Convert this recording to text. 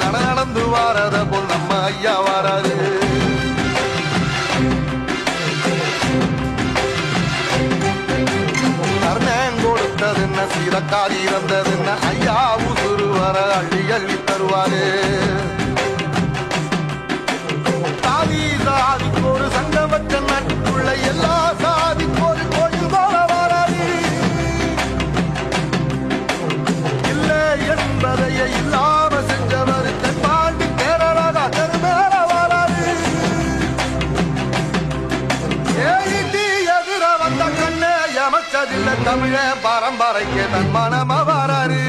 நடந்து வாரத போல் நம்ம ஐயா வாராரு. கர்ணன் கொடுத்ததுன்ன சீரக்காரி இறந்ததுன்ன ஐயா உசுறு வர அள்ளி அள்ளி தருவாரு. சாதி சாதிக்கு ஒரு சங்கமற்ற நாட்டுக்குள்ள எல்லா சாதிக்கு ஒரு கோயில் போல வாராது. இல்லை என்பதையே இல்லாம செஞ்சவர் தென்பாண்டி கேரளா தெருமேல வாராது. ஏடி எதிர வந்த கண்ணே எமச்சதில்லை தமிழ பரம்பரைக்கு தன் மனம வாராரு.